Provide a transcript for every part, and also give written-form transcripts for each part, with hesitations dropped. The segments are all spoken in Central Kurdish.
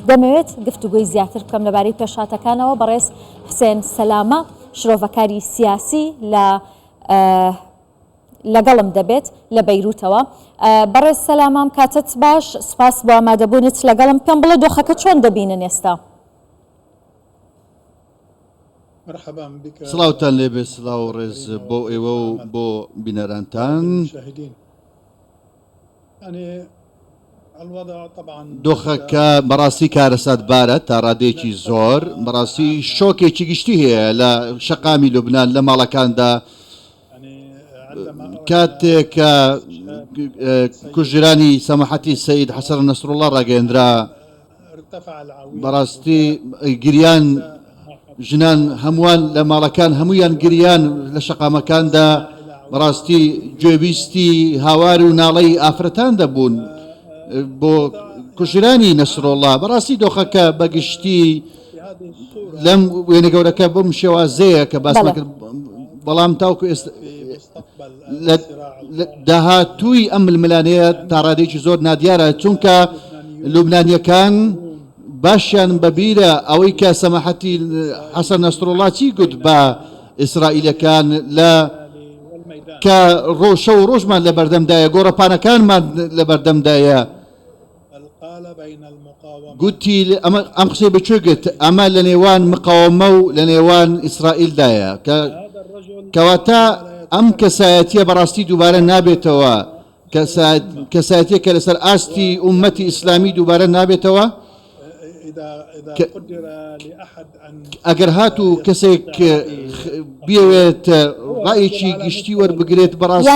دەمەوێت گفتوگوی زیاتر بکەم لەبارەی پێشهاتەکانەوە بەڕێز حوسێن سەلامە شرۆڤەکاری سیاسی لەگەڵم دەبێت لە بەیروتەوە. بەڕێز سەلامام کاتت باش، سپاس بۆ ئامادەبوونت لەگەڵم. پێم بڵێ دۆخەکە چۆن دەبینن ئێستا؟ سڵاوتان لێبێ، سڵاو ڕێز بۆ ئێوە و بۆ بینەرانتان. دۆخەکە بەڕاستی کارەساتبارە تا ڕادێکی زۆر، بەڕاستی شۆکێکی گشتی هەیە لە شەقامی لوبنان لە ماڵەکاندا کاتێک کە کوژرانی سەماحەتی سەید حەسەن نەسروڵڵا ڕاگەیەندرا، بەڕاستی گریان ژنان هەمووان لە ماڵەکان هەمویان گریان لە شەقامەکاندا، بەڕاستی گوێبیستی هاوار و ناڵەی ئافرەتان دەبوون بۆ کوژرانی نەسرۆڵڵا. بەڕاستی دۆخەکە بەگشتی لەم وێنە گەورەکە بم شێوازەیە کە باس نەکرد، بەڵام تاوکو داهاتووی ئەم ململانەیە تا ڕادێکی زۆر نادیارە، چونکە لوبنانیەکان باشیان بەبیرە ئەوەی کە سەماحەتی حەسەن نەسروڵڵا چی گوت بە ئیسرائیلەکان لە کە ڕۆژە و ڕۆژمان لە بەردەمدایە، گۆڕەپانەکانمان لە بەردەمدایە. گوتی ئەم قسەی بەکوێ گوت؟ ئەمە لە نێوان مقاومە و لە نێوان ئیسرائیلدایە، کەواتە ئەم کەسایەتیە بەڕاستی دووبارە نابێتەوە، کەسایەتیە کە لەسەر ئاستی ئومەتی ئیسلامی دووبارە نابێتەوە. ئەگەر هاتوو کەسێک بێوێت ڕایەکی گشتی وەربگرێت، بەڕاستی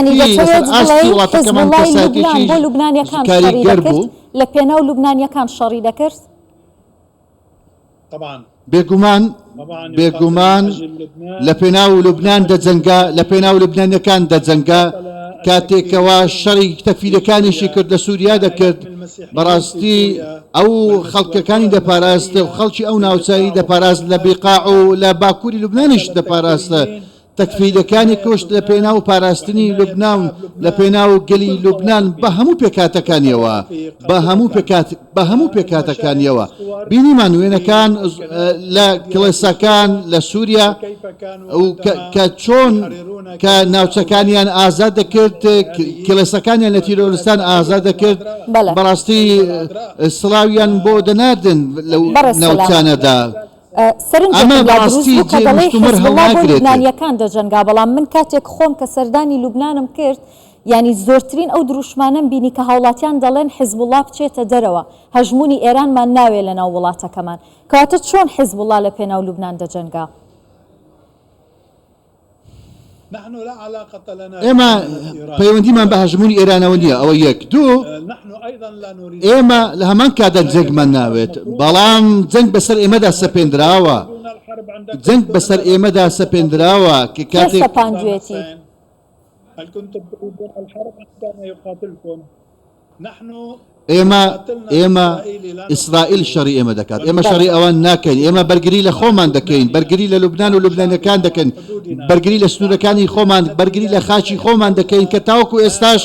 ئاستی وڵاتەکەمان کەسایەتێکی کاریگەر بوو لە پێناو لوبنانیەکان شەڕی دەکرد. بێگومان لە پێناو لوبنان دەجەنگا، لە پێناو لوبنانیەکان دەجەنگا، کاتێکەوە شەڕی تەکفیرەکانیشی کرد لە سووریا دەکرد، بەڕاستی ئەو خەڵکەکانی دەپاراستە و خەڵکی ئەو ناوچایی دەپاراست، لە بیقاع و لە باکووری لوبنانیش دەپاراستە، تەکفیرەکانی کوشت لە پێناو پاراستنی لوبنان، لە پێناو گەلی لوبنان بە هەموو پێکاتەکانیەوە، بە هەموو پێکاتەکانیەوە. بینیمان وێنەکان لە کڵێسەکان لە سووریا کە چۆن کە ناوچەکانیان ئازاد دەکرد، کڵێسەکانیان لە تیرۆریستان ئازاد دەکرد، بەڕاستی سڵاویان بۆ دەناردن لەو ناوچانەدا. لوبنانیەکان دەجەنگا، بەڵام من کاتێک خۆم کە سەردانی لوبنانم کرد، ینی زۆرترین ئەو دروشمانم بینی کە هاوڵاتیان دەڵێن حیزبوڵڵا بچێتە دەرەوە، هەژمونی ئێرانمان ناوێ لە ناو وڵاتەکەمان. کەواتە چۆن حیزبوڵڵا لە پێناو لوبنان دەجەنگا؟ ئێمە پەیوەندیمان بە هەژمونی ئێرانەوە نییە. ئەوە یەک. دوو، ئێمە لە هەمان کاتە جەنگمان ناوێت، بەڵام جەنگ بەسەر ئێمەدا سەپێنراوە، جەنگ بەسەر ئێمەدا سەپێنراوە کە کاتێک ئێمە ئیسرائیل شەڕی ئێمە دەکات، ئێمە شەڕی ئەوان ناکەین، ئێمە بەرگری لە خۆمان دەکەین، بەرگری لە لوبنان و لوبنانیەکان دەکەن، بەرگری لە سنوورەکانی خۆمان، بەرگری لە خاچی خۆمان دەکەین کە تاوەکو ئێستاش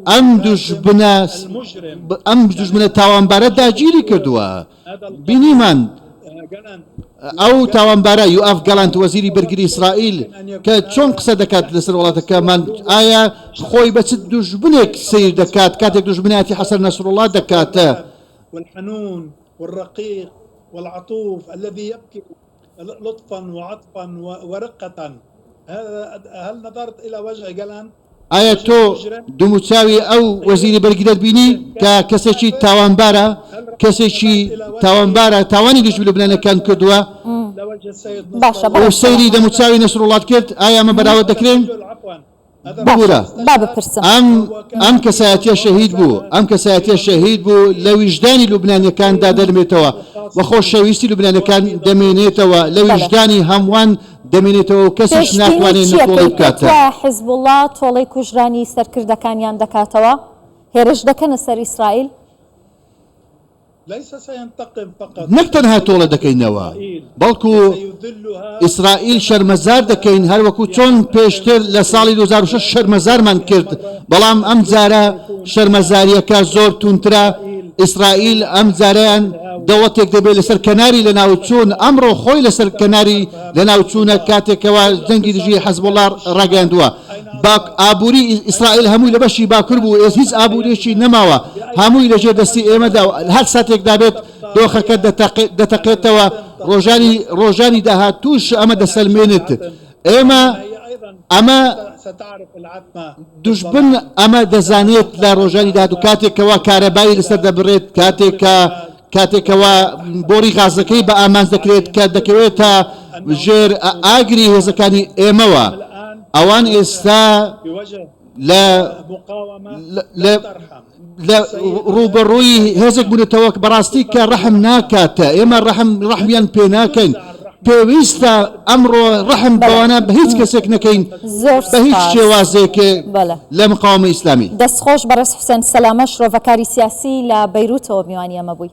ئەم دوژمنە تاوانبارە داگیری کردووە. بینیمان ئەو تاوانبارە یوئاف گەڵاند وەزیری بەرگری ئیسرائیل کە چۆن قسە دەکات لەسەر وڵاتەکەمان، ئایا خۆی بە چ دوژمنێک سیر دەکات کاتێک دوژمنایەتی حەسەن نەسروڵڵا دەکاتە؟ والحنون والرقيق والعطوف الذي يبكي لطفا وعطفا ورقة. هل نظرت إلى وجه جلان؟ ئایا تۆ دووموچاوی ئەو وەزیری بەرگریت بینی کە کەسێکی تاوانبارە، کەسێکی تاوانبارە تاوانی دژ لوبنانیەکان کردووە، ئەو سەیری دەموچاوی نەسروڵڵات کرد؟ ئایا ئەمە بەراورد دەکرێن؟ ببوورە ئەم کەسایەتیە شەهید بوو، ئەم کەسایەتیە شەهید بوو لە ویژدانی لوبنانیەکاندا دەرمێتەوە، وە خۆشەویستی لوبنانیەکان دەمێنێتەوە، لە ویژدانی هەمووان دەمێنێتەوە و کەسیش ناتوانێت نەتۆڵی بکاتە. حیزبوڵڵا تۆڵەی کوژرانی سەرکردەکانیان دەکاتەوە، هێرش دەکەنە سەر ئیسرائیل؟ نەک تەنها تۆڵە دەکەینەوە، بەڵکو ئیسرائیل شەرمەزار دەکەین، هەروەکو چۆن پێشتر لە ساڵی 2006 شەرمەزارمان کرد، بەڵام ئەم جارە شەرمەزاریەکە زۆر تونترە، ئیسرائیل ئەم جاریان دەوەتێک دەبێت لەسەر کەناری لە ناوچوون ئەمڕۆ خۆی لەسەر کەناری لە ناوچوونە کاتێکەوە جەنگی دژی حەزبوڵڵا ڕاگەاندووە ئابووری ئیسرائیل هەمووی لە بەشی باکوور بوو هیچ ئابووریەکی نەماوە هەمووی لەژێر دەستی ئێمەدا هەر ساتێکدا بێت دۆخەکە دەتەقێتەوە ڕۆژانی داهاتووش ئەمە دەسەلمێنێت ئەمە دوژبن ئەمە دەزانێت لە ڕۆژانی داهاتوو کاتێکەوە کارەبایی لەسەر دەبڕێت کاتێکەوە بۆری غازەکەی بە ئامانج دەکرێت کە دەکەوێت تا ژێر ئاگری هێزەکانی ئێمەوە ئەوان ئێستا لە ڕوبەڕووی هێزێک بوونێتەوە بەڕاستی کە ڕەحم ناکاتە ئێمە ڕەحمیان پێ ناکەین پێویستە ئەمڕۆ ڕەحم بەوانە بە هیچ کەسێک نەکەین بە هیچ شێوازێک لە مقاومە ئیسلامی دەستخۆش بەڕێز حوسێن سەلامە شرۆڤەکاری سیاسی لە بەیروتەوە میوانی ئەمە بووی